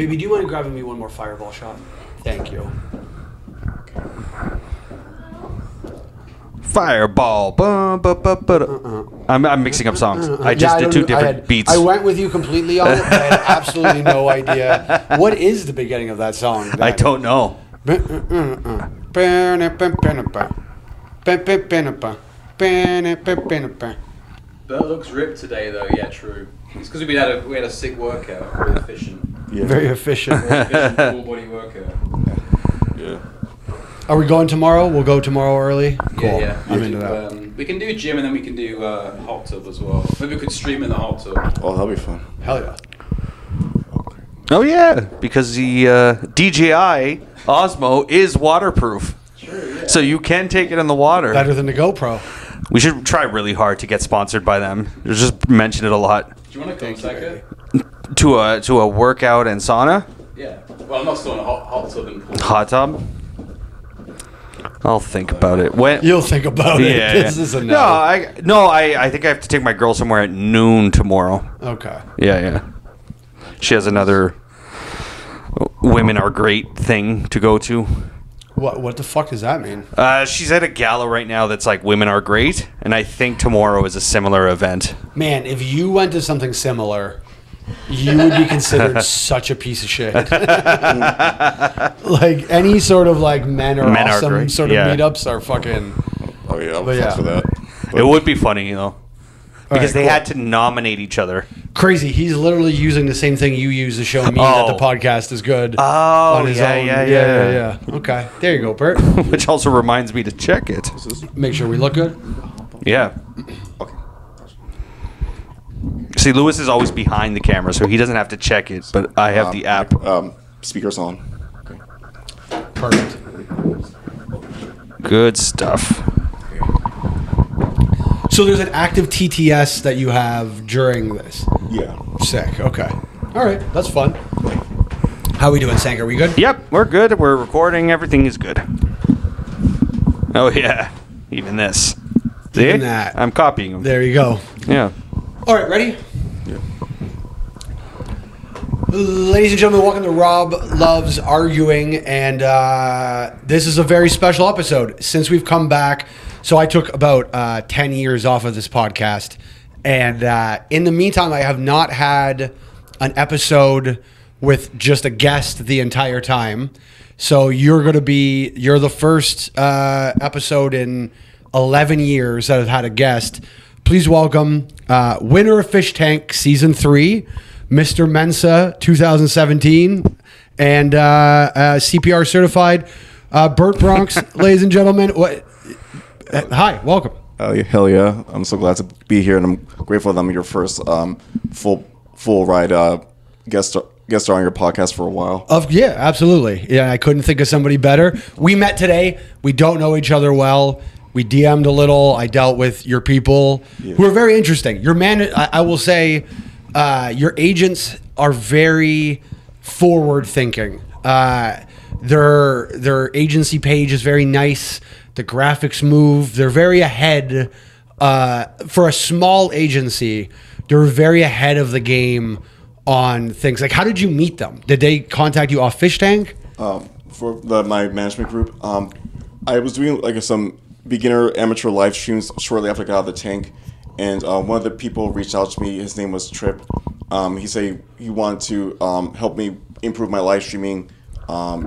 Baby, do you mind grabbing me one more fireball shot? Thank you. Fireball. I'm mixing up songs. I just did two different beats. I went with you completely on it. I had absolutely no idea. What is the beginning of that song? I don't know. Bert looks ripped today, though. Yeah, true. It's because we had a sick workout. Very efficient. Yeah. Very efficient. Very efficient full body workout. Yeah. Are we going tomorrow? We'll go tomorrow early. Cool. Yeah. I'm into that. We can do gym and then we can do hot tub as well. Maybe we could stream in the hot tub. Oh, that'll be fun. Hell yeah. Oh yeah, because the DJI Osmo is waterproof. True. Yeah. So you can take it in the water. Better than the GoPro. We should try really hard to get sponsored by them. Just mention it a lot. Do you want to come, Saka? To a workout and sauna. Yeah. Well, I'm not still in a hot tub and pool. Hot tub. I'll think about it. When You'll think about it. Yeah, This is a no. I think I have to take my girl somewhere at noon tomorrow. Okay. Yeah. She has another women are great thing to go to. What the fuck does that mean? She's at a gala right now that's like women are great, and I think tomorrow is a similar event. Man, if you went to something similar, you would be considered such a piece of shit. Like any sort of like men are awesome sort of meetups are fucking. Oh yeah, I'm But for that. It would be funny though, because they cool. had to nominate each other. Crazy. He's literally using the same thing you use to show me that the podcast is good. Oh, on his own. Yeah. Okay. There you go, Bert. Which also reminds me to check it. Make sure we look good. Yeah. Okay. See, Lewis is always behind the camera, so he doesn't have to check it, but I have the app. Speakers on. Okay. Perfect. Good stuff. So there's an active TTS that you have during this. Yeah. Sick. Okay. All right. That's fun. How we doing, Sank? Are we good? Yep, we're good. We're recording. Everything is good. Oh, yeah. Even this. See? Even that. I'm copying them. There you go. Yeah. All right. Ready? Yeah. Ladies and gentlemen, welcome to Rob Loves Arguing, and this is a very special episode since we've come back. So I took about 10 years off of this podcast, and in the meantime, I have not had an episode with just a guest the entire time. So you're the first episode in 11 years that I've had a guest. Please welcome winner of Fishtank Season 3, Mr. Mensa 2017, and CPR certified Bert Bronx, ladies and gentlemen. Hi, welcome. Hell yeah! I'm so glad to be here, and I'm grateful that I'm your first full ride guest star on your podcast for a while. Yeah, absolutely. Yeah, I couldn't think of somebody better. We met today. We don't know each other well. We DM'd a little. I dealt with your people who are very interesting. Your man, I will say, your agents are very forward thinking. Their agency page is very nice. The graphics move. They're very ahead. For a small agency, they're very ahead of the game on things. Like, how did you meet them? Did they contact you off Fishtank? For my management group, I was doing like some beginner amateur live streams shortly after I got out of the tank, and one of the people reached out to me. His name was Trip. He said he wanted to help me improve my live streaming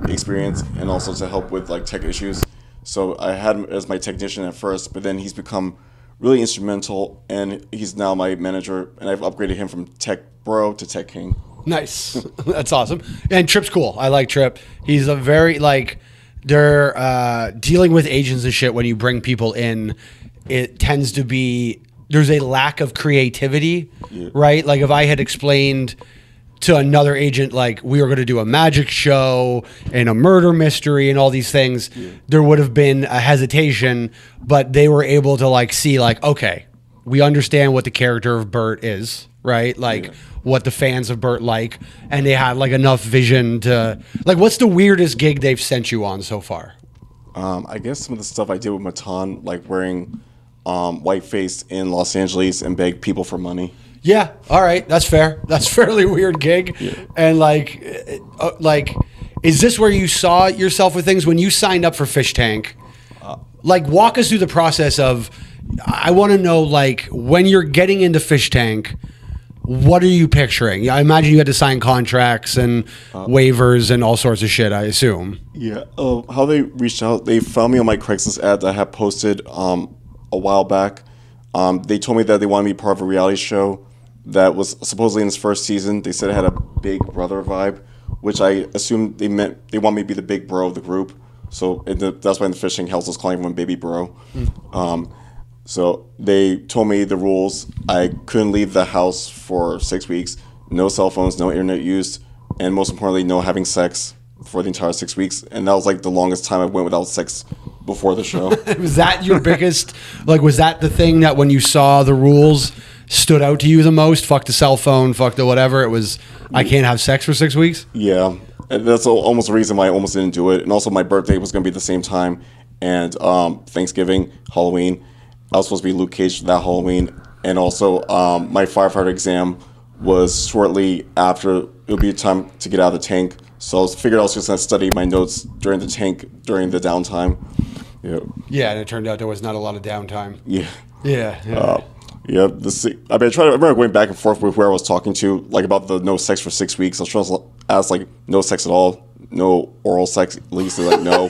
experience, and also to help with like tech issues. So I had him as my technician at first, but then he's become really instrumental, and he's now my manager, and I've upgraded him from Tech Bro to Tech King. Nice. That's awesome. And Trip's cool. I like Trip. He's a very, like, they're dealing with agents and shit when you bring people in, it tends to be, there's a lack of creativity, right? Like, if I had explained to another agent, like, we were going to do a magic show and a murder mystery and all these things, there would have been a hesitation, but they were able to, like, see, like, okay, we understand what the character of Bert is, right? Like, what the fans of Bert like, and they had, like, enough vision to, like, what's the weirdest gig they've sent you on so far? I guess some of the stuff I did with Matan, like wearing whiteface in Los Angeles and beg people for money. Yeah, all right, that's fair. That's a fairly weird gig. And like, is this where you saw yourself with things when you signed up for Fishtank? Like, walk us through the process of. I want to know, like, when you're getting into Fishtank, what are you picturing? I imagine you had to sign contracts and waivers and all sorts of shit. I assume. Yeah. How they reached out? They found me on my Craigslist ad that I had posted a while back. They told me that they wanted me part of a reality show that was supposedly in its first season. They said it had a Big Brother vibe, which I assumed they meant they want me to be the big bro of the group. So that's why in the Fishing House was calling everyone baby bro. So they told me the rules. I couldn't leave the house for 6 weeks. No cell phones, no internet use, and most importantly, no having sex for the entire 6 weeks. And that was like the longest time I went without sex before the show. Was that your biggest, like, was that the thing that when you saw the rules stood out to you the most? Fuck the cell phone, fuck the whatever. It was, I can't have sex for 6 weeks? Yeah. And that's almost the reason why I almost didn't do it. And also my birthday was going to be the same time. And Thanksgiving, Halloween. I was supposed to be Luke Cage that Halloween. And also my firefighter exam was shortly after it would be time to get out of the tank. So I figured I was just going to study my notes during the tank during the downtime. Yeah, and it turned out there was not a lot of downtime. Yeah. Yeah. I remember going back and forth with where I was talking to, like, about the no sex for 6 weeks. I was trying to ask, like, no sex at all, no oral sex, at least. They're like, no.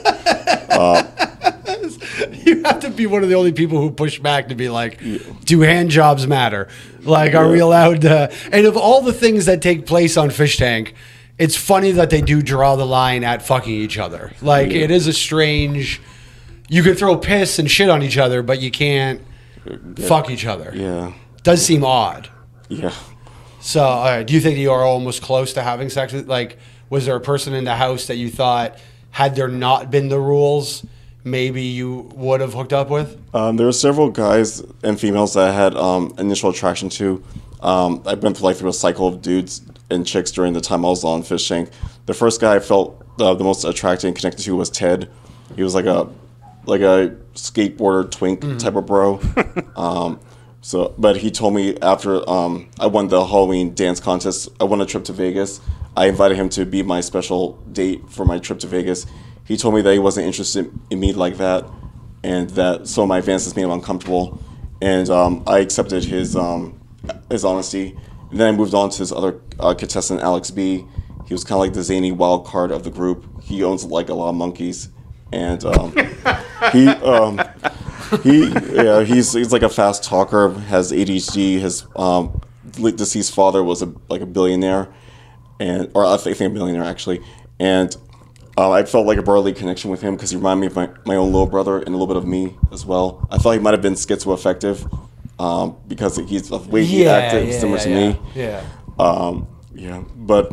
You have to be one of the only people who push back to be like, do hand jobs matter? Like, are we allowed to? And of all the things that take place on Fishtank, it's funny that they do draw the line at fucking each other. Like, it is a strange. You could throw piss and shit on each other, but you can't fuck each other. Yeah. Does seem odd. Yeah. So, do you think you are almost close to having sex with, like, was there a person in the house that you thought, had there not been the rules, maybe you would have hooked up with? There were several guys and females that I had initial attraction to. I went through a cycle of dudes and chicks during the time I was on Fishtank. The first guy I felt the most attracted and connected to was Ted. He was like a skateboarder twink type of bro. But he told me after I won the Halloween dance contest, I won a trip to Vegas. I invited him to be my special date for my trip to Vegas. He told me that he wasn't interested in me like that, and that some of my advances made him uncomfortable. And I accepted his honesty. And then I moved on to this other contestant, Alex B. He was kind of like the zany wild card of the group. He owns like a lot of monkeys, and he's like a fast talker, has ADHD. His deceased father was a billionaire, or I think a millionaire actually, and I felt like a brotherly connection with him because he reminded me of my own little brother and a little bit of me as well. I thought he might have been schizoaffective because he's the way he acted similar to me. But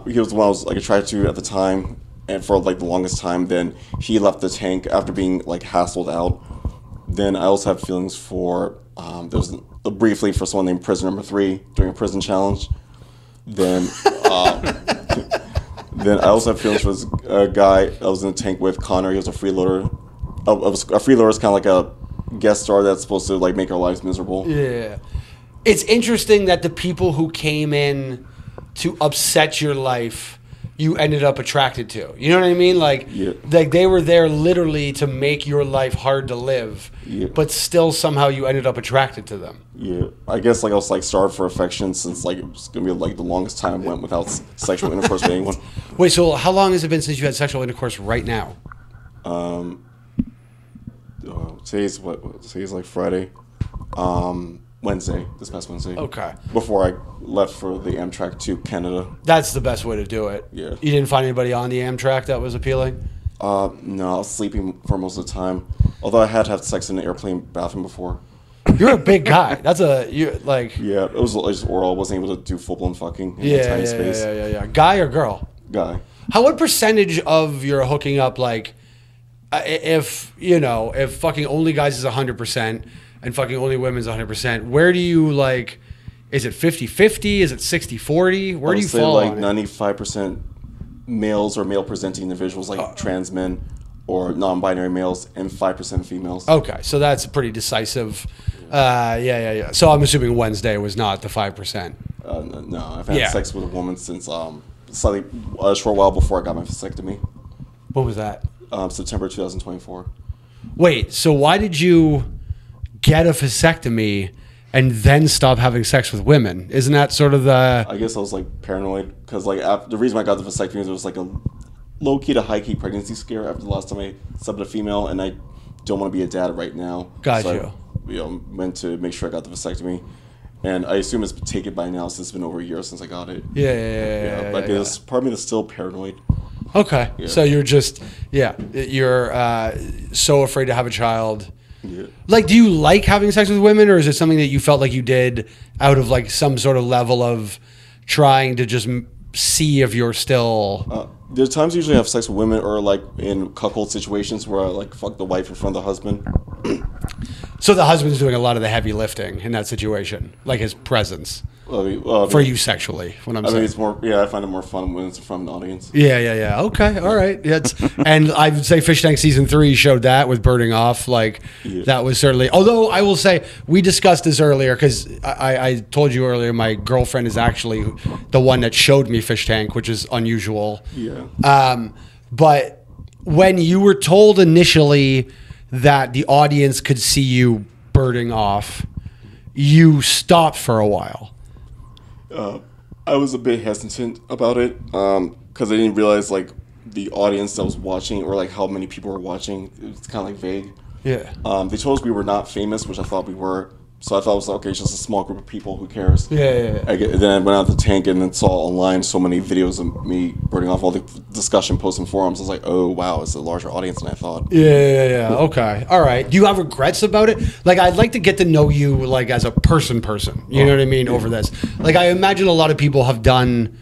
he was the one I was like attracted to at the time, and for like the longest time. Then he left the tank after being like hassled out. Then I also have feelings for there was briefly for someone named Prisoner Number 3 during a prison challenge. Then then I also have feelings for this guy I was in the tank with, Connor. He was a freeloader. A freeloader is kind of like a guest star that's supposed to like make our lives miserable. Yeah. It's interesting that the people who came in to upset your life, you ended up attracted to. You know what I mean? Like they were there literally to make your life hard to live, but still somehow you ended up attracted to them. Yeah, I guess like I was like starved for affection since like it was gonna be like the longest time I went without sexual intercourse with anyone. Wait, so how long has it been since you had sexual intercourse right now? Today's like Friday. Wednesday, this past Wednesday. Okay. Before I left for the Amtrak to Canada. That's the best way to do it. Yeah. You didn't find anybody on the Amtrak that was appealing? No, I was sleeping for most of the time. Although I had sex in an airplane bathroom before. You're a big guy. Yeah, it was just oral. I wasn't able to do full blown fucking in a tiny space. Yeah. Guy or girl? Guy. What percentage of your hooking up, like, if fucking only guys is 100%, and fucking only women's 100%, where do you, like, is it 50-50? Is it 60-40? Where do you fall like on it? 95% males or male-presenting individuals, like trans men or non-binary males, and 5% females. Okay, so that's a pretty decisive Yeah. So I'm assuming Wednesday was not the 5%. No, I've had sex with a woman since slightly a short while before I got my vasectomy. What was that? September 2024. Wait, so why did you get a vasectomy and then stop having sex with women? Isn't that sort of the... I guess I was like paranoid because like the reason I got the vasectomy is it was like a low key to high key pregnancy scare after the last time I slept with a female, and I don't want to be a dad right now. Got so I went to make sure I got the vasectomy, and I assume it's taken by now since it's been over a year since I got it. Yeah. But there's part of me that's still paranoid. Okay, Yeah. so you're just you're so afraid to have a child. Yeah. Like, do you like having sex with women, or is it something that you felt like you did out of like some sort of level of trying to just see if you're still... There's times usually I have sex with women or like in cuckold situations where I like fuck the wife in front of the husband. So the husband's doing a lot of the heavy lifting in that situation, like his presence for you sexually. What I'm saying, it's more. Yeah, I find it more fun when it's from an audience. Yeah. Okay, all right. And I would say Fishtank season 3 showed that with birding off. Like that was certainly. Although I will say we discussed this earlier because I told you earlier my girlfriend is actually the one that showed me Fishtank, which is unusual. Yeah. But when you were told initially that the audience could see you birding off, you stopped for a while. I was a bit hesitant about it because I didn't realize like the audience that was watching or like how many people were watching. It was kind of like vague. Yeah. They told us we were not famous, which I thought we were. So I thought it was like, okay, it's just a small group of people. Who cares? Yeah. Then I went out the tank and then saw online so many videos of me birding off, all the discussion posts and forums. I was like, oh wow, it's a larger audience than I thought. Yeah. Okay. All right. Do you have regrets about it? Like, I'd like to get to know you like as a person. You know what I mean? Over this. Like, I imagine a lot of people have done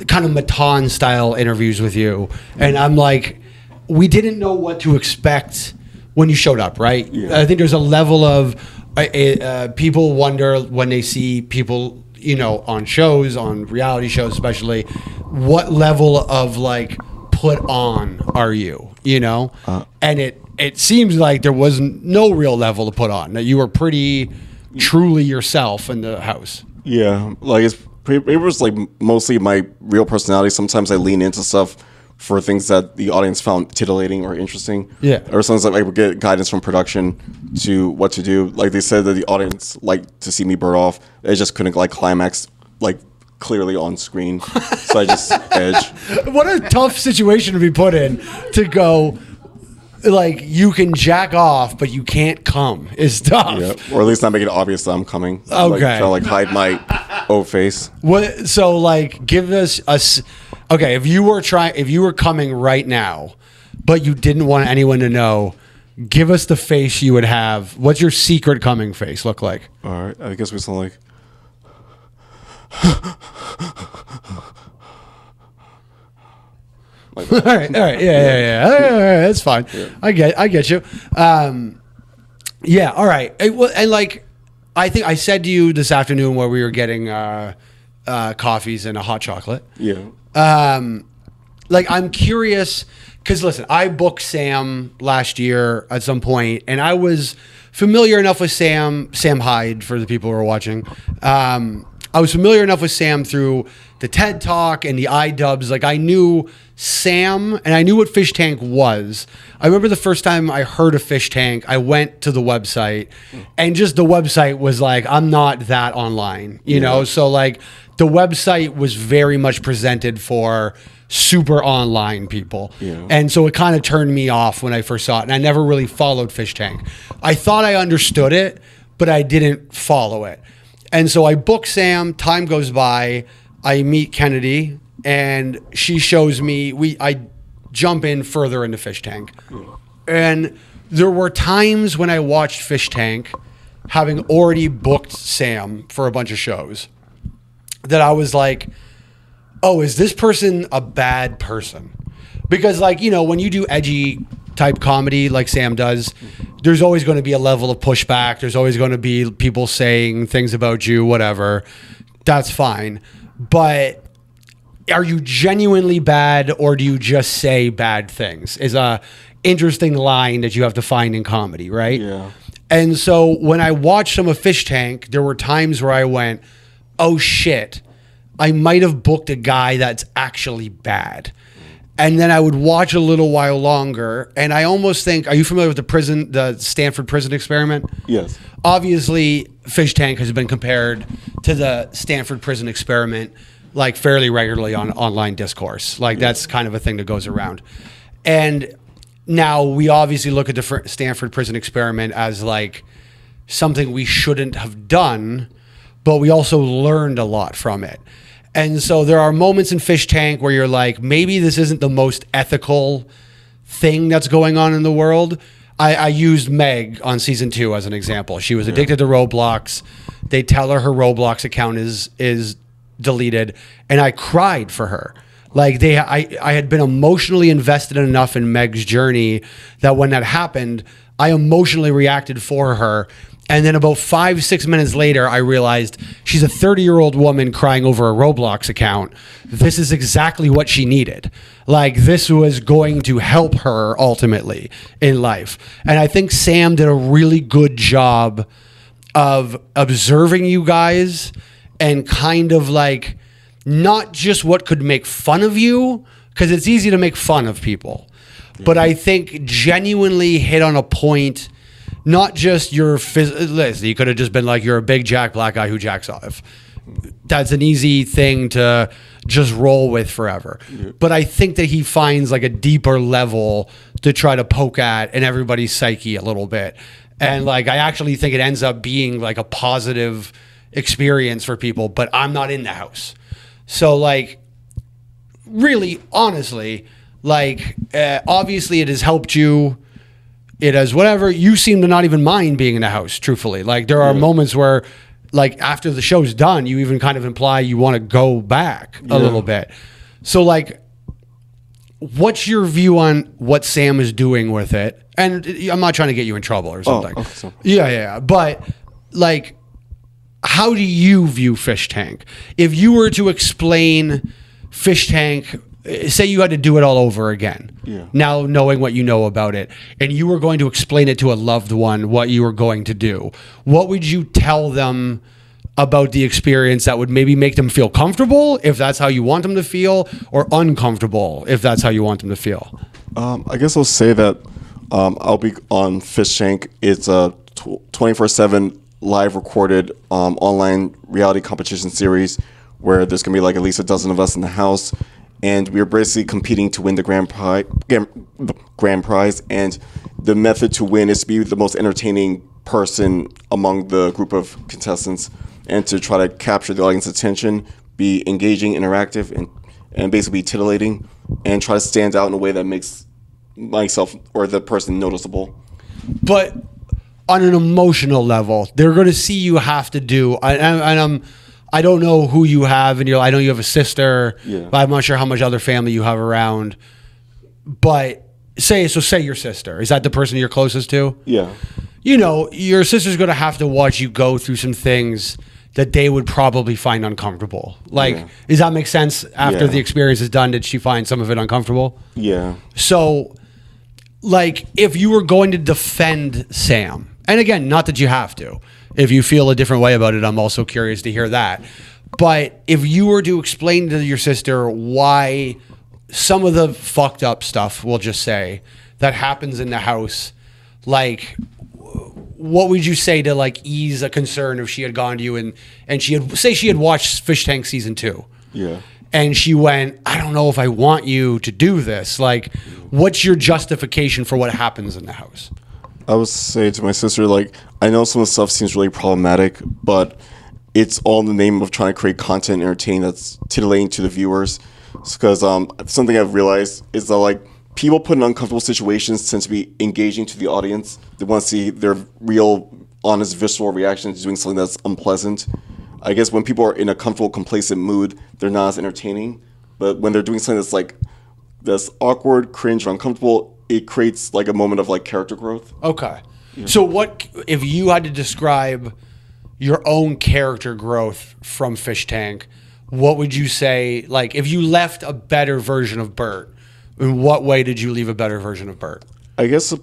kind of Matan style interviews with you, and I'm like, we didn't know what to expect when you showed up, right? Yeah. I think there's a level of people wonder when they see people, on shows, on reality shows especially, what level of like put on are you, and it seems like there was no real level to put on, that you were pretty truly yourself in the house. Yeah, like it was like mostly my real personality. Sometimes I lean into stuff for things that the audience found titillating or interesting. Yeah. Or sometimes I would get guidance from production to what to do. Like they said that the audience liked to see me bird off. They just couldn't like climax like clearly on screen. So I just edge. What a tough situation to be put in to go, like, you can jack off, but you can't come. It's tough. Yeah. Or at least not make it obvious that I'm coming. Okay. Like, try to like hide my old face. What? So like, give us a. Okay, if you were coming right now, but you didn't want anyone to know, give us the face you would have. What's your secret coming face look like? All right, I guess we sound like. All right, yeah. All right, that's fine. Yeah. I get you. Yeah, all right. And like, I think I said to you this afternoon where we were getting coffees and a hot chocolate. Yeah. Like, I'm curious because listen, I booked Sam last year at some point, and I was familiar enough with Sam Hyde for the people who are watching. I was familiar enough with Sam through the TED Talk and the iDubbbz. Like, I knew Sam and I knew what Fishtank was. I remember the first time I heard of Fishtank, I went to the website, and just the website was like, I'm not that online, you know? So like, the website was very much presented for super online people. Yeah. And so it kind of turned me off when I first saw it. And I never really followed Fishtank. I thought I understood it, but I didn't follow it. And so I book Sam, time goes by, I meet Kennedy, and she shows me, I jump in further into Fishtank. Yeah. And there were times when I watched Fishtank, having already booked Sam for a bunch of shows, that I was like, oh, is this person a bad person? Because, like, you know, when you do edgy type comedy like Sam does, there's always going to be a level of pushback. There's always going to be people saying things about you, whatever. That's fine. But are you genuinely bad, or do you just say bad things? Is a interesting line that you have to find in comedy, right? Yeah. And so when I watched some of Fishtank, there were times where I went, oh shit, I might have booked a guy that's actually bad. And then I would watch a little while longer, and I almost think, are you familiar with the Stanford prison experiment? Yes. Obviously, Fishtank has been compared to the Stanford prison experiment like fairly regularly on online discourse. Like that's kind of a thing that goes around. And now we obviously look at the Stanford prison experiment as like something we shouldn't have done, but we also learned a lot from it. And so there are moments in Fishtank where you're like, maybe this isn't the most ethical thing that's going on in the world. I used Meg on season 2 as an example. She was addicted to Roblox. They tell her Roblox account is deleted, and I cried for her. Like I had been emotionally invested enough in Meg's journey that when that happened, I emotionally reacted for her. And then about 5-6 minutes later, I realized she's a 30-year-old woman crying over a Roblox account. This is exactly what she needed. Like this was going to help her ultimately in life. And I think Sam did a really good job of observing you guys and kind of like not just what could make fun of you, because it's easy to make fun of people, but I think genuinely hit on a point. Not just your listen, you could have just been like, you're a big Jack Black guy who jacks off. That's an easy thing to just roll with forever. Yeah. But I think that he finds like a deeper level to try to poke at in everybody's psyche a little bit. And like, I actually think it ends up being like a positive experience for people, but I'm not in the house. So like, really, honestly, like, obviously it has helped you. It has whatever. You seem to not even mind being in the house, truthfully. Like there are moments where, like after the show's done, you even kind of imply you want to go back a little bit. So like, what's your view on what Sam is doing with it? And I'm not trying to get you in trouble or something. Oh, okay, so. Yeah. But like, how do you view Fishtank? If you were to explain Fishtank, say you had to do it all over again. Yeah. Now knowing what you know about it, and you were going to explain it to a loved one, what you were going to do, what would you tell them about the experience that would maybe make them feel comfortable, if that's how you want them to feel, or uncomfortable, if that's how you want them to feel? I guess I'll say that I'll be on Fishtank. It's a 24/7 live recorded online reality competition series where there's going to be like at least a dozen of us in the house. And we're basically competing to win the grand prize. And the method to win is to be the most entertaining person among the group of contestants, and to try to capture the audience's attention, be engaging, interactive, and basically be titillating, and try to stand out in a way that makes myself or the person noticeable. But on an emotional level, they're going to see you have to do, I don't know who you have, and I know you have a sister, but I'm not sure how much other family you have around. But say your sister. Is that the person you're closest to? Yeah. You know, your sister's going to have to watch you go through some things that they would probably find uncomfortable. Like, does that make sense? After the experience is done, did she find some of it uncomfortable? Yeah. So, like, if you were going to defend Sam, and again, not that you have to. If you feel a different way about it, I'm also curious to hear that. But if you were to explain to your sister why some of the fucked up stuff, we'll just say, that happens in the house, like, what would you say to like ease a concern if she had gone to you and she had watched Fishtank season 2? Yeah. And she went, I don't know if I want you to do this. Like, what's your justification for what happens in the house? I would say to my sister, like, I know some of the stuff seems really problematic, but it's all in the name of trying to create content and entertain that's titillating to the viewers. Because something I've realized is that, like, people put in uncomfortable situations tend to be engaging to the audience. They want to see their real, honest, visceral reaction to doing something that's unpleasant. I guess when people are in a comfortable, complacent mood, they're not as entertaining. But when they're doing something that's awkward, cringe, or uncomfortable, it creates like a moment of like character growth. Okay. Yeah. So what if you had to describe your own character growth from Fishtank? What would you say? Like, if you left a better version of Bert, in what way did you leave a better version of Bert? I guess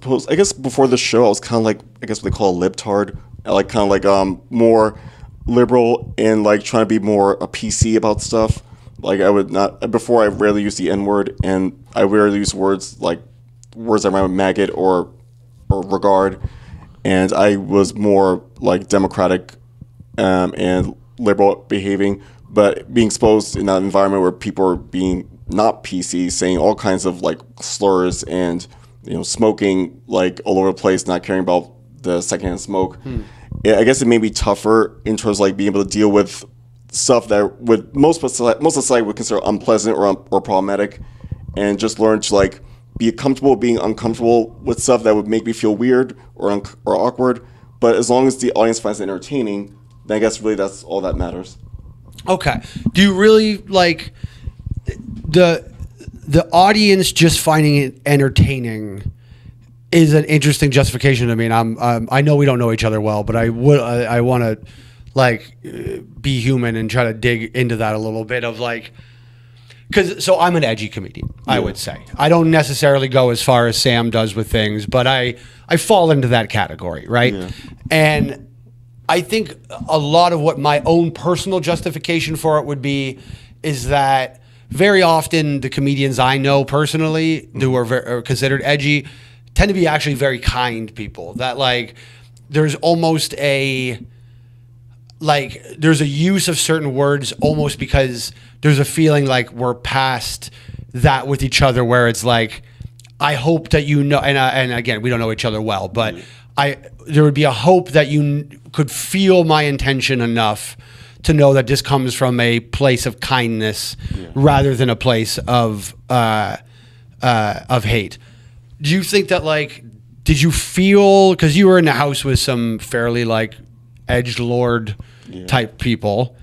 before the show, I was kind of like, I guess what they call a libtard. I like kind of like more liberal and like trying to be more a PC about stuff. Like I would not before. I rarely use the N word, and I rarely use words like words that rhyme with maggot or regard. And I was more like democratic and liberal behaving, but being exposed in that environment where people are being not PC, saying all kinds of like slurs and smoking like all over the place, not caring about the secondhand smoke. I guess it made me tougher in terms of like being able to deal with stuff that would most of society would consider unpleasant or problematic, and just learn to like be comfortable being uncomfortable with stuff that would make me feel weird or awkward. But as long as the audience finds it entertaining, then I guess really that's all that matters. Okay. Do you really like the audience just finding it entertaining? Is an interesting justification to me, and I know we don't know each other well, but I want to like be human and try to dig into that a little bit of like, so I'm an edgy comedian, I would say. I don't necessarily go as far as Sam does with things, but I fall into that category, right? Yeah. And I think a lot of what my own personal justification for it would be is that very often the comedians I know personally who are considered edgy tend to be actually very kind people, that like there's almost there's a use of certain words almost because there's a feeling like we're past that with each other, where it's like, I hope that and again, we don't know each other well, but there would be a hope that you could feel my intention enough to know that this comes from a place of kindness rather than a place of hate. Do you think that like, did you feel, because you were in the house with some fairly like edgelord type people,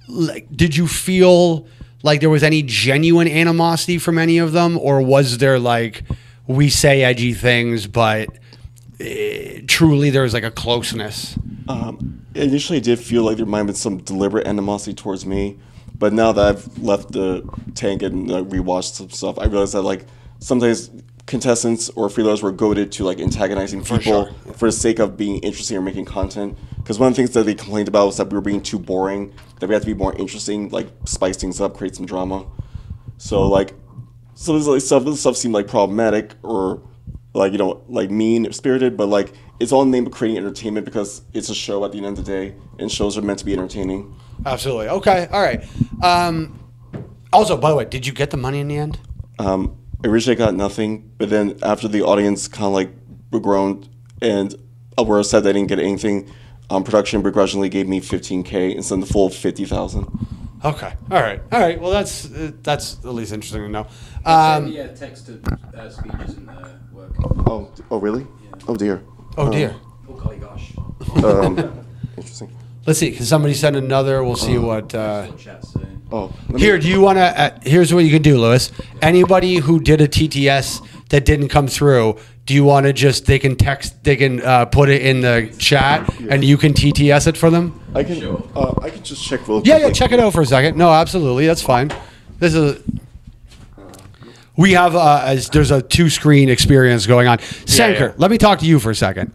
like, did you feel like there was any genuine animosity from any of them, or was there like, we say edgy things, but truly there was like a closeness? Initially, I did feel like there might have been some deliberate animosity towards me, but now that I've left the tank and rewatched some stuff, I realized that like sometimes contestants or freeloaders were goaded to like antagonizing people for the sake of being interesting or making content. Because one of the things that they complained about was that we were being too boring, that we had to be more interesting, like spice things up, create some drama. So like some of this stuff seemed like problematic or like like mean spirited, but like it's all in the name of creating entertainment because it's a show at the end of the day, and shows are meant to be entertaining. Absolutely. Okay. All right. Also, by the way, did you get the money in the end? Originally, I got nothing, but then after the audience kind of like groaned and were upset that I didn't get anything, production begrudgingly gave me $15,000 instead of the full $50,000. Okay. All right. Well, that's at least interesting to know. Text to speeches in there working. Oh, really? Yeah. Oh dear. Oh dear. Oh golly gosh. Interesting. Let's see. Can somebody send another? We'll see what. Chat soon. Here, do you want to? Here's what you can do, Lewis. Anybody who did a TTS that didn't come through, do you want to just? They can put it in the chat, and you can TTS it for them. I can. Sure. I can just check real quick. Yeah. Check it out for a second. No, absolutely, that's fine. This is. We have there's a 2-screen experience going on. Sanker, let me talk to you for a second.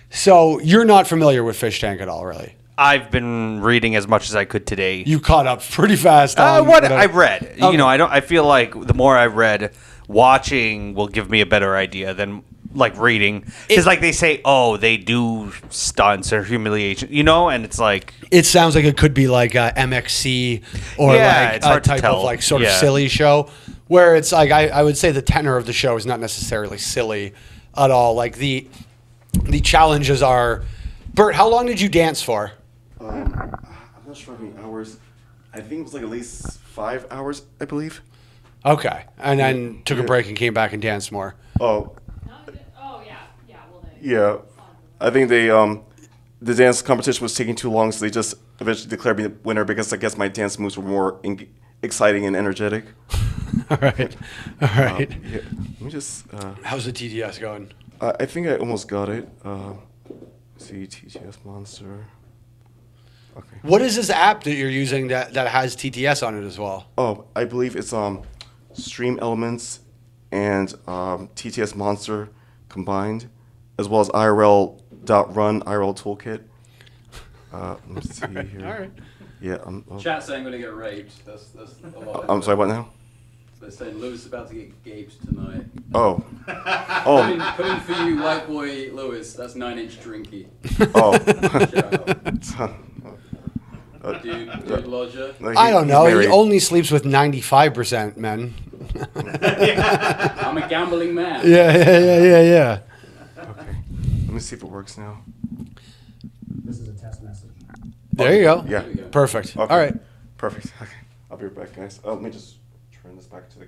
So you're not familiar with Fishtank at all, really? I've been reading as much as I could today. You caught up pretty fast. What I read, okay. I feel like the more I read, watching will give me a better idea than like reading. Because like they say, they do stunts or humiliation, and it's like it sounds like it could be like a MXC or like a type of like sort of silly show, where it's like I would say the tenor of the show is not necessarily silly at all. Like the challenges are, Bert, how long did you dance for? I'm not sure how many hours. I think it was like at least 5 hours, I believe. Okay, and then took a break and came back and danced more. Yeah. I think the dance competition was taking too long, so they just eventually declared me the winner because I guess my dance moves were more exciting and energetic. All right. Let me just. How's the TTS going? I think I almost got it. See, TTS Monster. Okay. What is this app that you're using that has TTS on it as well? I believe it's Stream Elements and TTS Monster combined, as well as IRL.run IRL toolkit. Let's see here. All right. Yeah. Chat saying we're gonna get raped. That's a lot. I'm sorry. What now? They're saying Lewis is about to get gaped tonight. Oh. Coming for you, white boy Lewis. That's 9-inch drinky. Oh. Dude lodger. No, I don't he's know. He married. only sleeps with 95% men. I'm a gambling man. Yeah. Okay. Let me see if it works now. This is a test message. There you go. Yeah. Perfect. Okay. All right. Perfect. Okay. I'll be right back, guys. Let me just turn this back to the.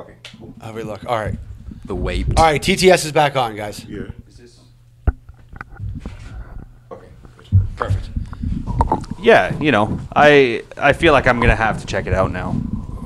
Okay. Cool. Have we look? All right. The waped. All right. TTS is back on, guys. Yeah. Is this? Okay. Perfect. Yeah, I feel like I'm gonna have to check it out now.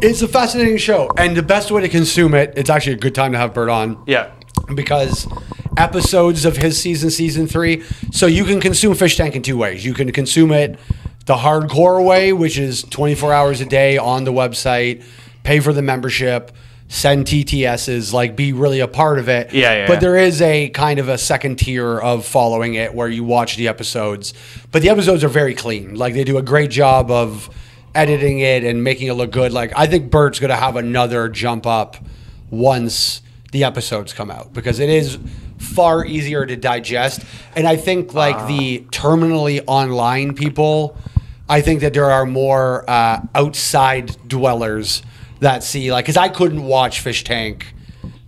It's a fascinating show, and the best way to consume it, it's actually a good time to have Bert on. Yeah. Because episodes of his season 3, so you can consume Fishtank in 2 ways. You can consume it the hardcore way, which is 24 hours a day on the website, pay for the membership, send TTSs, like be really a part of it. Yeah. But there is a kind of a second tier of following it where you watch the episodes. But the episodes are very clean. Like they do a great job of editing it and making it look good. Like I think Bert's going to have another jump up once the episodes come out because it is far easier to digest. And I think like the terminally online people, I think that there are more outside dwellers that see like, because I couldn't watch Fishtank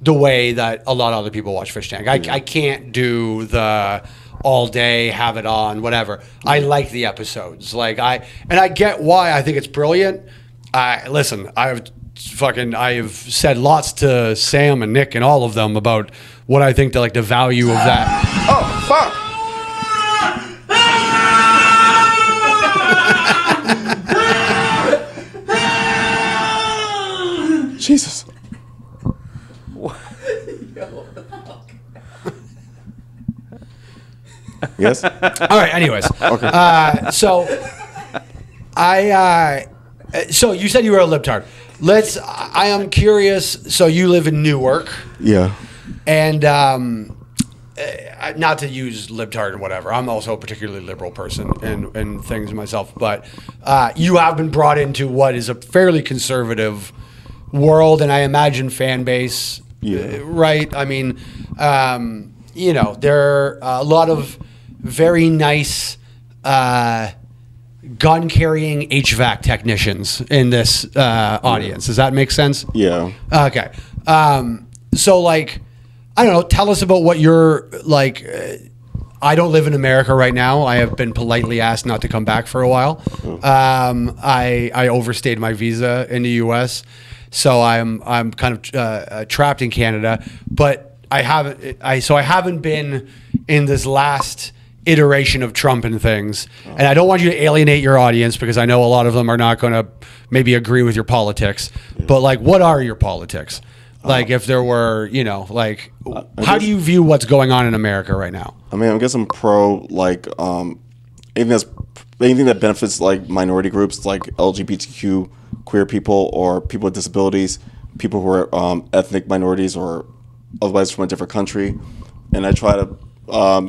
the way that a lot of other people watch Fishtank. I can't do the all day, have it on, whatever. I like the episodes. Like I get why I think it's brilliant. Listen, I have said lots to Sam and Nick and all of them about what I think the value of that. Oh fuck! Jesus. Yes. All right. Anyways, okay. So so you said you were a libtard. I am curious. So you live in Newark, Yeah. and not to use libtard or whatever. I'm also a particularly liberal person and things myself. But you have been brought into what is a fairly conservative world, and I imagine fan base. Yeah. Right. I mean, there are a lot of very nice gun-carrying HVAC technicians in this audience. Does that make sense? Yeah. Okay. So, like, I don't know. Tell us about what you're like. I don't live in America right now. I have been politely asked not to come back for a while. I overstayed my visa in the U.S., so I'm kind of trapped in Canada. But I haven't been in this last iteration of Trump and things. And I don't want you to alienate your audience because I know a lot of them are not going to maybe agree with your politics. But like, what are your politics? Like, if there were, how do you view what's going on in America right now? I mean, I guess I'm pro anything that benefits like minority groups like LGBTQ, queer people, or people with disabilities, people who are ethnic minorities or otherwise from a different country. And I try to, I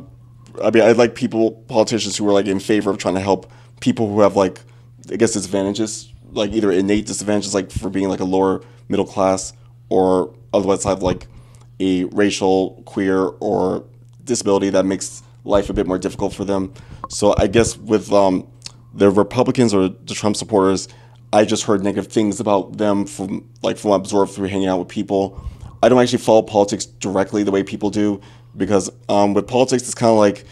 like politicians who are like in favor of trying to help people who have like, I guess, disadvantages, like either innate disadvantages, like for being like a lower middle class, or otherwise have like a racial, queer, or disability that makes life a bit more difficult for them. So I guess with the Republicans or the Trump supporters, I just heard negative things about them from what I absorbed through hanging out with people. I don't actually follow politics directly the way people do, because with politics, it's kind of like,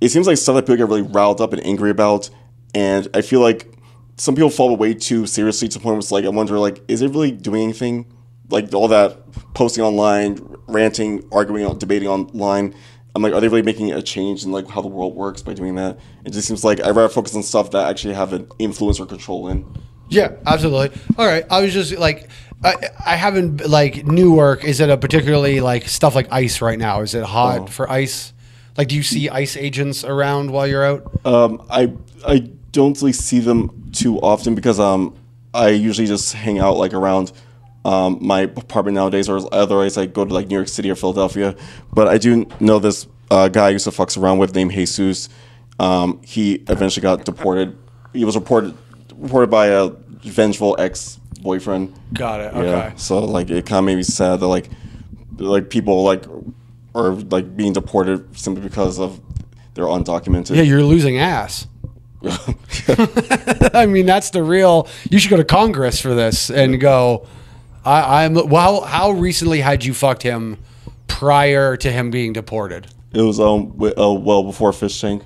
it seems like stuff that people get really riled up and angry about, and I feel like some people fall way too seriously to the point where it's like, I wonder, like, is it really doing anything? Like, all that posting online, ranting, arguing, debating online, I'm like, are they really making a change in like how the world works by doing that? It just seems like I'd rather focus on stuff that actually have an influence or control in. Yeah, absolutely. All right. I was just like, I haven't, like, Newark, is it a particularly, like, stuff like ICE right now? Is it hot for ICE? Like, do you see ICE agents around while you're out? I don't really see them too often because I usually just hang out like around my apartment nowadays, or otherwise I go to like New York City or Philadelphia. But I do know this guy I used to fucks around with named Jesus. He eventually got deported. He was reported by a vengeful ex-boyfriend. Got it. Yeah. Okay. So like it kind of made me sad that like people like are like being deported simply because of they're undocumented. Yeah, you're losing ass. I mean, that's the real. You should go to Congress for this and go. I'm. Well, how recently had you fucked him prior to him being deported? It was well before Fishtank.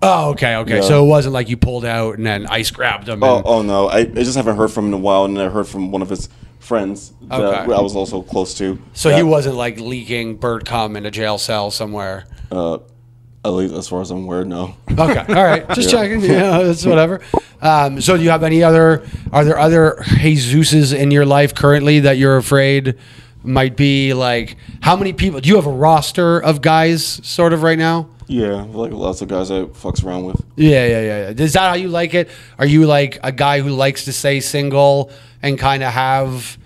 Oh, okay. Yeah. So it wasn't like you pulled out and then ice grabbed him. And, Oh no, I just haven't heard from him in a while, and I heard from one of his friends that Okay. I was also close to. so that, he wasn't like leaking Bert cum in a jail cell somewhere. At least as far as I'm aware, no. Okay, all right, just checking. Yeah, it's whatever. So do you have any other? Are there other Jesuses in your life currently that you're afraid might be like? How many people? Do you have a roster of guys sort of right now? Yeah, like lots of guys I fucks around with. Yeah. Is that how you like it? Are you like a guy who likes to stay single and kind of have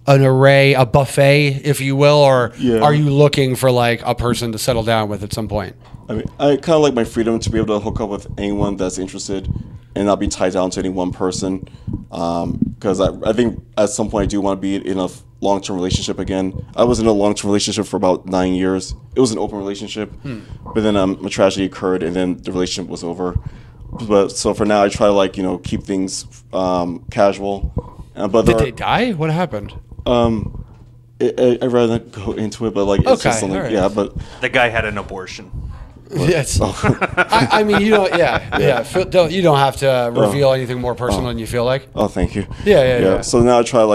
an array, a buffet, if you will, or Yeah. are you looking for like a person to settle down with at some point? I mean, I kind of like my freedom to be able to hook up with anyone that's interested and not be tied down to any one person. Because I think at some point I do want to be in a long-term relationship again. I was in a long-term relationship for about 9 years. It was an open relationship, but then a tragedy occurred and then the relationship was over. But so for now, I try to keep things casual. But Did they die? What happened? I'd rather not go into it, but it's Okay, just something. all right. Yeah, but The guy had an abortion. Yes. I mean, you don't. Yeah. You don't have to reveal anything more personal than you feel like. oh, thank you. Yeah. So now I try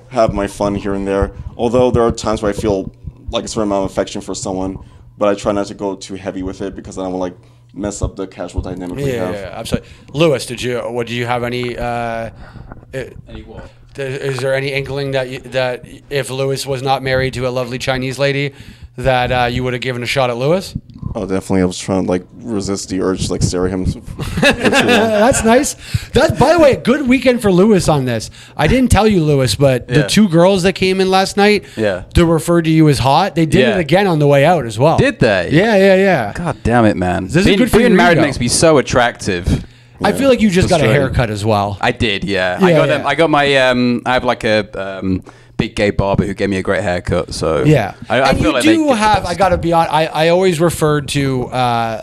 have my fun here and there. Although there are times where I feel like a certain amount of affection for someone, but I try not to go too heavy with it because I don't want to mess up the casual dynamic we have. Yeah, absolutely. Lewis, did you have any? Any what? Is there any inkling that if Lewis was not married to a lovely Chinese lady, that you would have given a shot at Lewis? Oh, definitely. I was trying to resist the urge to stare at him. For too long. That's nice. That's, by the way, a good weekend for Lewis on this. I didn't tell you, Lewis, but the Yeah. two girls that came in last night, Yeah. that referred to you as hot, they did Yeah. it again on the way out as well. Did they? Yeah. God damn it, man. This is good for being your married ego. makes me so attractive. I feel like you just got a Frustrating. haircut as well. I did, yeah. Yeah. I got my. I have like a big gay barber who gave me a great haircut. So Yeah, I and feel you like they do get the have. best. I got to be honest. I always referred to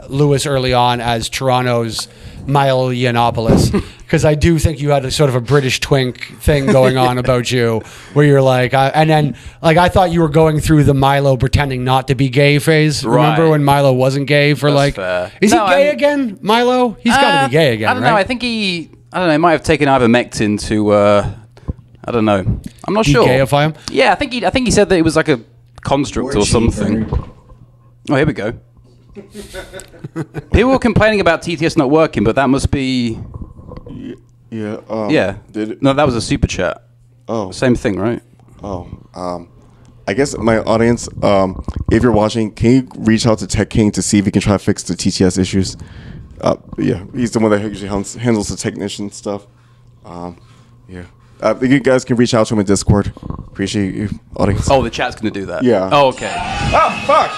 Lewis early on as Toronto's Milo Yiannopoulos because I do think you had a sort of a British twink thing going on about you, where you're like, and then I thought you were going through the Milo pretending not to be gay phase. Remember Right. when Milo wasn't gay for That's fair. Is No, he gay I'm- again, Milo? He's got to be gay again, I don't right? know. I think he. I don't know. He might have taken ivermectin to. I don't know. I'm not sure. Degaify him? Yeah, I think he said that it was like a construct or something. Oh, here we go. People were complaining about TTS not working, but that must be. Yeah. Yeah. Did it? No, that was a super chat. Oh. Same thing, right? Oh. I guess my audience, if you're watching, can you reach out to Tech King to see if he can try to fix the TTS issues? Yeah, he's the one that usually handles the technician stuff. Yeah. You guys can reach out to him in Discord. Appreciate you, audience. Oh, the chat's going to do that. Yeah. Oh, okay. Oh, fuck!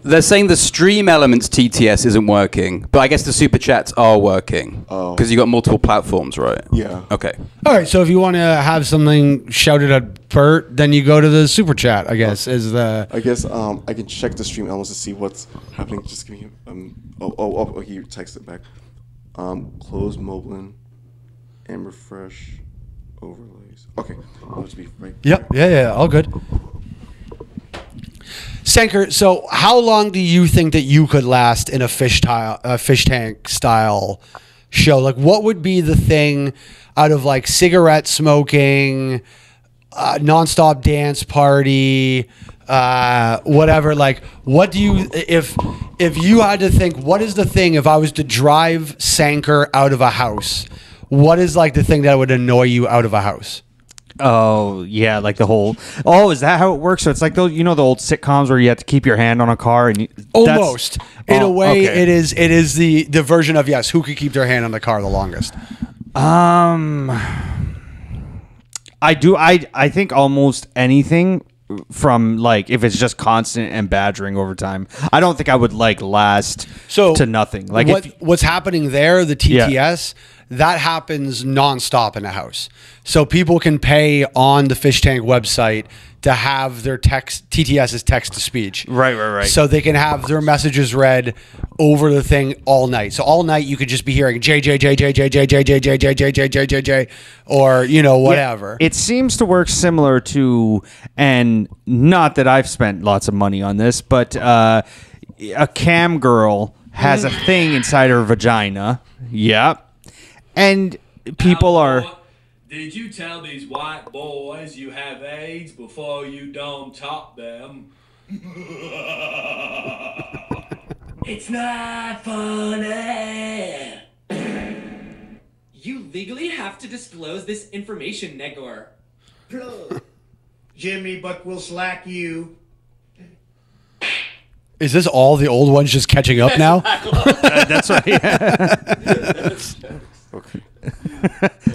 They're saying the stream elements TTS isn't working, but I guess the super chats are working. Oh. Because you got multiple platforms, right? Yeah. Okay. All right, so if you want to have something shouted at Bert, then you go to the super chat. I guess is the. I guess I can check the stream elements to see what's happening. Just give me oh, he texted back. Close Moblin and refresh overlays. Okay, I'll just be right. Yep. Yeah. All good. Sanker, so how long do you think that you could last in a fish tank style show? Like, what would be the thing out of like cigarette smoking, nonstop dance party, whatever? Like, what do you if you had to think? What is the thing if I was to drive Sanker out of a house? What is like the thing that would annoy you out of a house? Oh yeah, like the whole. Oh, is that how it works? So it's like those, the old sitcoms where you have to keep your hand on a car and Almost. In a way, okay. it is the version of yes. Who could keep their hand on the car the longest? I do. I think almost anything from like if it's just constant and badgering over time. I don't think I would like last to nothing. Like what's happening there, the TTS. That happens nonstop in a house. So people can pay on the Fishtank website to have their TTS is text to speech. Right. So they can have their messages read over the thing all night. So all night you could just be hearing J J J J J J J J J J J J J J J or whatever. It seems to work similar to, and not that I've spent lots of money on this, but a cam girl has a thing inside her vagina. Yep. And people are. Did you tell these white boys you have AIDS before you don't top them? It's not funny. You legally have to disclose this information, Negor. Jimmy, but we'll slack you. Is this all the old ones just catching up now? That's right.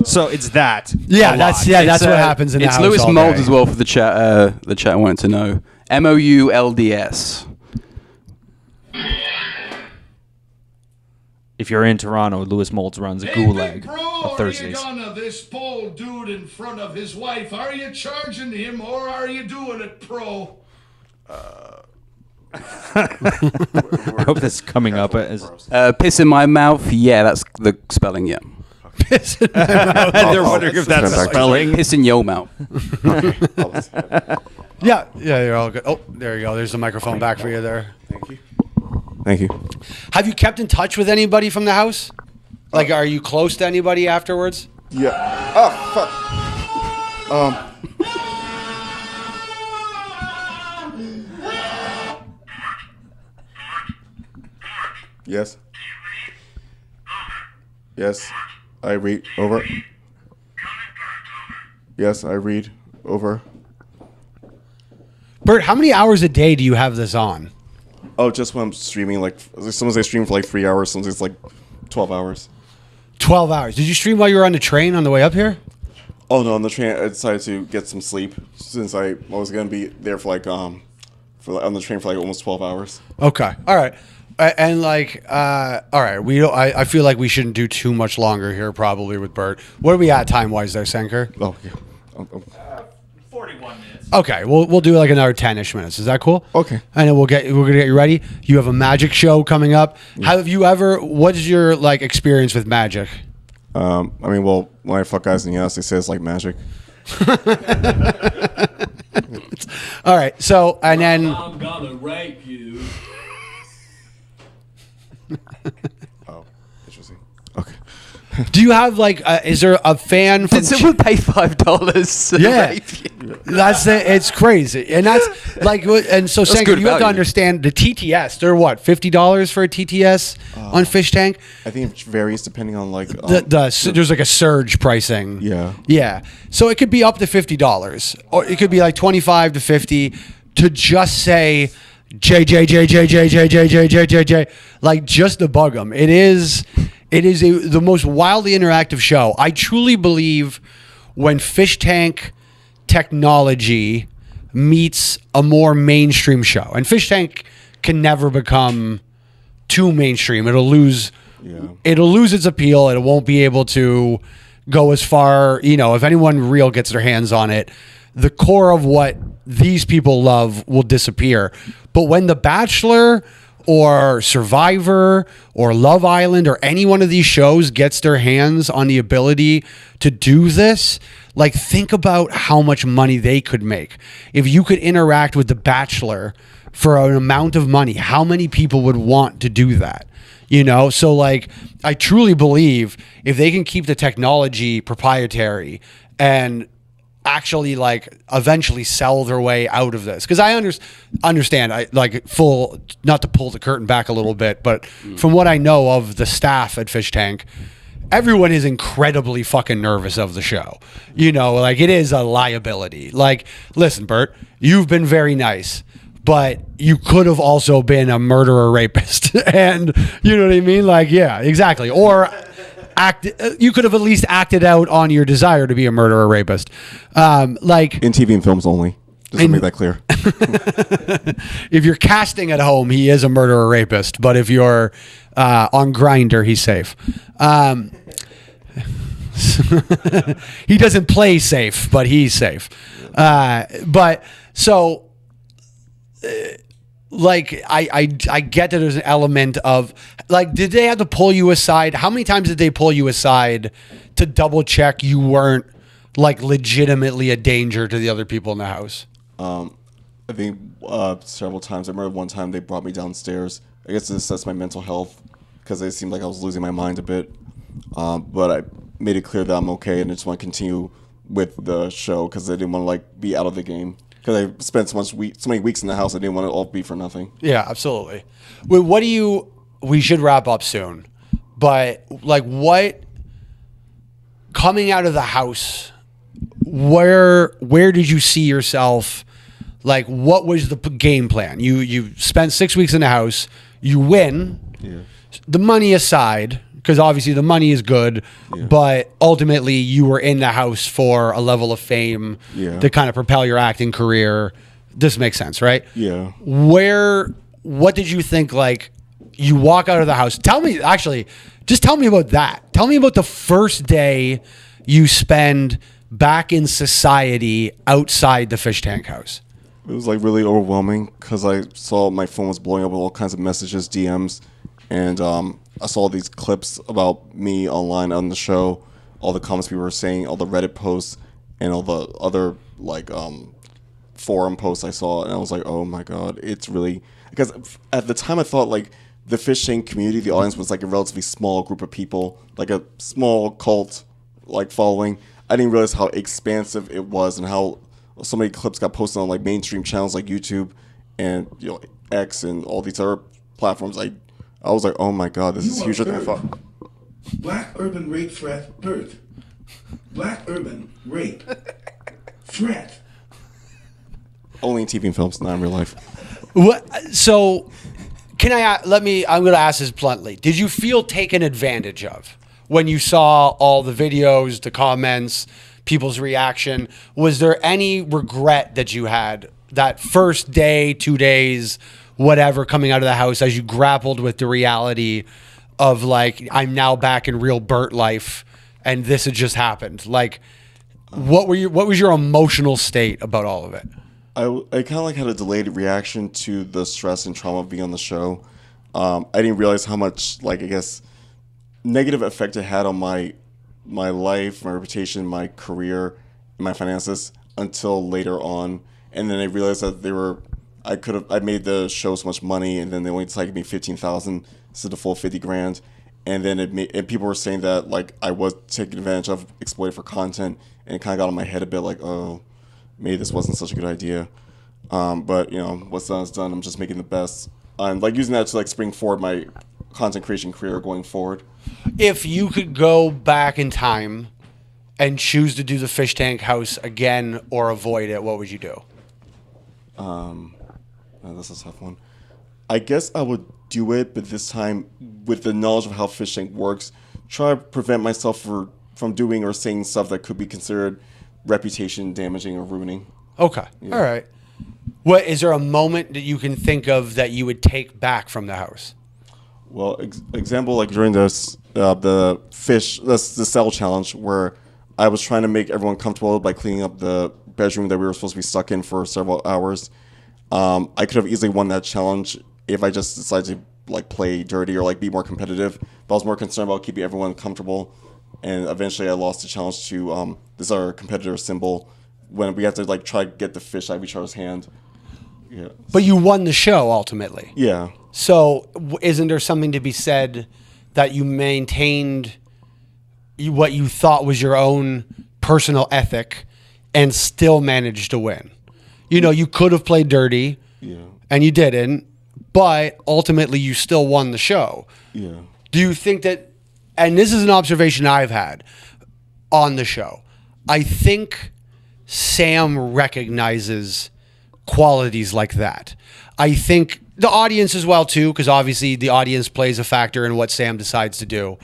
So it's that. Yeah, that's what happens in the house. It's Lewis all Mold day. as well for the chat. The chat wanted to know. MOULDS. If you're in Toronto, Lewis Molds runs a gulag on Thursdays. This pole dude in front of his wife, are you charging him or are you doing it pro? I hope that's coming up as Piss in my mouth. Yeah, that's the spelling. Yeah. Piss in my mouth. they're wondering if that's a spelling. Piss in your mouth. Yeah, you're all good. Oh, there you go. There's the microphone back for you there. Thank you. Have you kept in touch with anybody from the house? Like, are you close to anybody afterwards? Yeah. Oh fuck. Yes. Yes. I read. Over. Yes, I read. Over. Bert, how many hours a day do you have this on? Oh, just when I'm streaming, like sometimes I stream for like 3 hours, sometimes it's like 12 hours. 12 hours. Did you stream while you were on the train on the way up here? Oh no, on the train I decided to get some sleep since I was gonna be there for like on the train for like almost 12 hours. Okay. All right. And like, all right, I feel like we shouldn't do too much longer here, probably with Bert. What are we at time wise there, Senker? Oh yeah. 41 minutes. Okay, we'll do like another 10-ish minutes. Is that cool? Okay. And then we're gonna get you ready. You have a magic show coming up. Yeah. What is your like experience with magic? I mean, well, when I fuck guys in the ass, they say it's like magic. All right. So and then I'm gonna rape you. Oh, interesting. Okay. do you have like is there a fan from Did someone pay $5? Yeah, that's it. It's crazy, and that's like, and so Senker, good you have to value. understand the TTS. They're what, $50 for a TTS on Fishtank? I think it varies depending on like There's like a surge pricing. Yeah. So it could be up to $50, or it could be like 25 to 50 to just say J J J J J J J J J J J, like just to bug them. It is the most wildly interactive show. I truly believe when Fishtank technology meets a more mainstream show, and Fishtank can never become too mainstream. It'll lose its appeal. It won't be able to go as far. If anyone real gets their hands on it, the core of what these people love will disappear. But when The Bachelor or Survivor or Love Island or any one of these shows gets their hands on the ability to do this, like think about how much money they could make. If you could interact with The Bachelor for an amount of money, how many people would want to do that? So like I truly believe if they can keep the technology proprietary and actually like eventually sell their way out of this, because I understand I like not to pull the curtain back a little bit, but from what I know of the staff at Fishtank, everyone is incredibly fucking nervous of the show. You know, like it is a liability. Like, listen, Bert, you've been very nice, but you could have also been a murderer rapist. And you know what I mean? Like, yeah, exactly. Or you could have at least acted out on your desire to be a murderer rapist. Like In TV and films only. Just to make that clear. if you're casting at home, he is a murderer rapist. But if you're on Grindr, he's safe. He doesn't play safe, but he's safe. But so, like, I get that there's an element of, like, did they have to pull you aside? How many times did they pull you aside to double check you weren't, like, legitimately a danger to the other people in the house? I think several times. I remember one time they brought me downstairs. I guess to assess my mental health because it seemed like I was losing my mind a bit. But I made it clear that I'm okay and I just want to continue with the show because I didn't want to like be out of the game. Because I spent so many weeks in the house, I didn't want it all be for nothing. Yeah, absolutely. Wait, we should wrap up soon, but like what, coming out of the house, where did you see yourself? Like, what was the game plan? You spent 6 weeks in the house, you win, the money aside, because obviously the money is good, but ultimately you were in the house for a level of fame to kind of propel your acting career. This makes sense, right? Yeah. What did you think, like, you walk out of the house? Just tell me about that. Tell me about the first day you spend back in society outside the Fishtank house. It was like really overwhelming because I saw my phone was blowing up with all kinds of messages, DMs, and I saw these clips about me online on the show, all the comments people were saying, all the Reddit posts, and all the other like forum posts I saw, and I was like, oh my god, it's really, because at the time I thought like the Fishtank community, the audience was like a relatively small group of people, like a small cult like following. I didn't realize how expansive it was and how so many clips got posted on like mainstream channels like YouTube and X and all these other platforms. I was like, oh my god, this is huger than I thought. Black urban rape threat, Bert. Black urban rape threat. Only in TV and films, not in real life. What? So, I'm going to ask this bluntly. Did you feel taken advantage of when you saw all the videos, the comments, people's reaction? Was there any regret that you had that first day, 2 days, whatever, coming out of the house as you grappled with the reality of like, I'm now back in real Bert life and this had just happened? Like, what was your emotional state about all of it? I kind of like had a delayed reaction to the stress and trauma of being on the show. I didn't realize how much, like, I guess, negative effect it had on my life, my reputation, my career, and my finances until later on. And then I realized that I made the show so much money, and then they only decided to give me $15,000 instead of the full $50,000. And then and people were saying that like I was taken advantage of, exploited for content, and it kind of got in my head a bit like, oh, maybe this wasn't such a good idea. But what's done is done. I'm just making the best. I'm like using that to like spring forward my content creation career going forward. If you could go back in time and choose to do the Fishtank house again or avoid it, what would you do? That's a tough one. I guess I would do it, but this time with the knowledge of how Fishtank works, try to prevent myself from doing or saying stuff that could be considered reputation damaging or ruining. Okay. Yeah. All right. What is there a moment that you can think of that you would take back from the house? Well, example like during this the cell challenge where I was trying to make everyone comfortable by cleaning up the bedroom that we were supposed to be stuck in for several hours. I could have easily won that challenge if I just decided to like play dirty or like be more competitive. But I was more concerned about keeping everyone comfortable, and eventually I lost the challenge to this our competitor symbol when we have to like try to get the fish out of each other's hand. Yeah. But you won the show ultimately. Yeah. So isn't there something to be said that you maintained what you thought was your own personal ethic and still managed to win? You could have played dirty, and you didn't, but ultimately you still won the show. Yeah. Do you think that and this is an observation I've had on the show. I think Sam recognizes qualities like that. I think the audience as well too, because obviously the audience plays a factor in what Sam decides to do.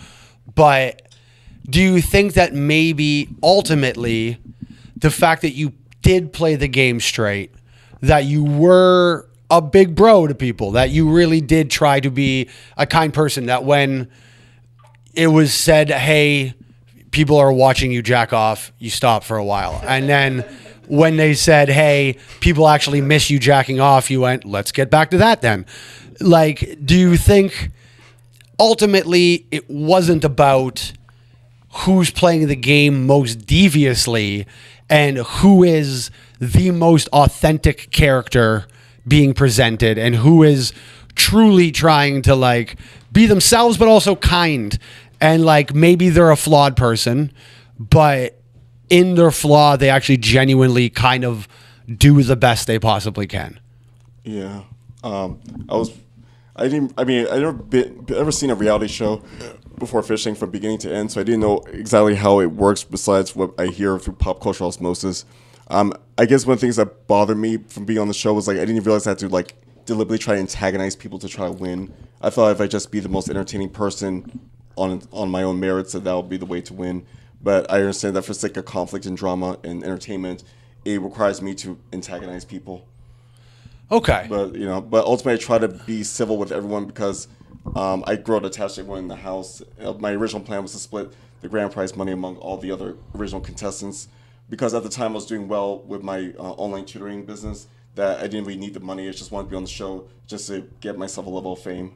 But do you think that maybe ultimately the fact that you did play the game straight, that you were a big bro to people, that you really did try to be a kind person, that when it was said, hey, people are watching you jack off, you stop for a while. And then when they said, hey, people actually miss you jacking off, you went, let's get back to that then. Like, do you think ultimately it wasn't about who's playing the game most deviously and who is the most authentic character being presented and who is truly trying to like be themselves but also kind, and like maybe they're a flawed person, but in their flaw they actually genuinely kind of do the best they possibly can? Yeah. I never seen a reality show before Fishtank from beginning to end, so I didn't know exactly how it works besides what I hear through pop culture osmosis. I guess one of the things that bothered me from being on the show was like I didn't realize I had to like deliberately try to antagonize people to try to win. I thought if I just be the most entertaining person on my own merits, that would be the way to win. But I understand that for sake of conflict and drama and entertainment, it requires me to antagonize people. Okay. But ultimately I try to be civil with everyone because I grew up attached to everyone in the house. My original plan was to split the grand prize money among all the other original contestants, because at the time I was doing well with my online tutoring business, that I didn't really need the money. I just wanted to be on the show just to get myself a level of fame.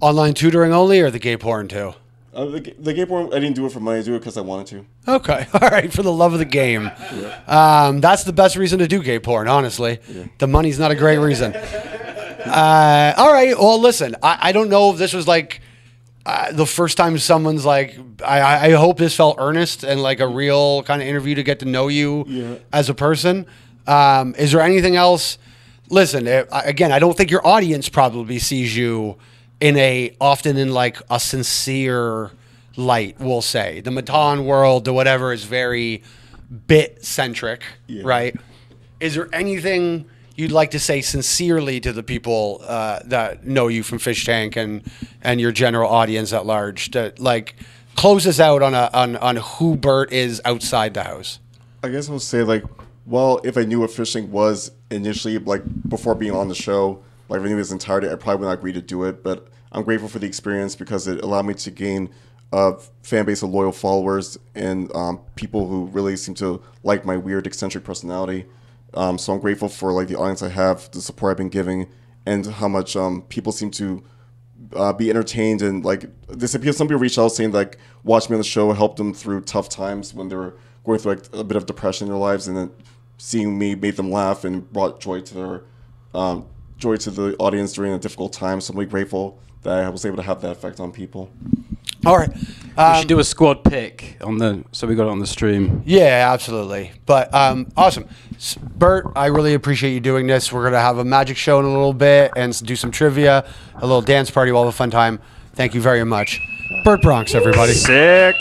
Online tutoring only, or the gay porn too? The gay porn, I didn't do it for money. I do it because I wanted to. Okay. All right. For the love of the game. Yeah. That's the best reason to do gay porn, honestly. Yeah. The money's not a great reason. All right. Well, listen, I don't know if this was like the first time someone's like, I hope this felt earnest and like a real kind of interview to get to know you as a person. Is there anything else? Listen, again, I don't think your audience probably sees you often in like a sincere light, we'll say. The Matan world, the whatever, is very bit centric, right? Is there anything you'd like to say sincerely to the people that know you from Fishtank and your general audience at large, to like close us out on who Bert is outside the house? I guess I'll say like, well, if I knew what Fishtank was initially, like before being on the show, like if I knew its entirety, I probably would not agree to do it. But I'm grateful for the experience because it allowed me to gain a fan base of loyal followers and people who really seem to like my weird, eccentric personality. So I'm grateful for like the audience I have, the support I've been giving, and how much people seem to be entertained. And like some people reached out saying like, watch me on the show, helped them through tough times when they were going through like a bit of depression in their lives, and then seeing me made them laugh and brought joy to the audience during a difficult time. So I'm really grateful that I was able to have that effect on people. All right. We should do a squad pick so we got it on the stream. Yeah, absolutely. But awesome. Bert, I really appreciate you doing this. We're going to have a magic show in a little bit and do some trivia, a little dance party. We'll have a fun time. Thank you very much. Bert Bronx, everybody. Sick.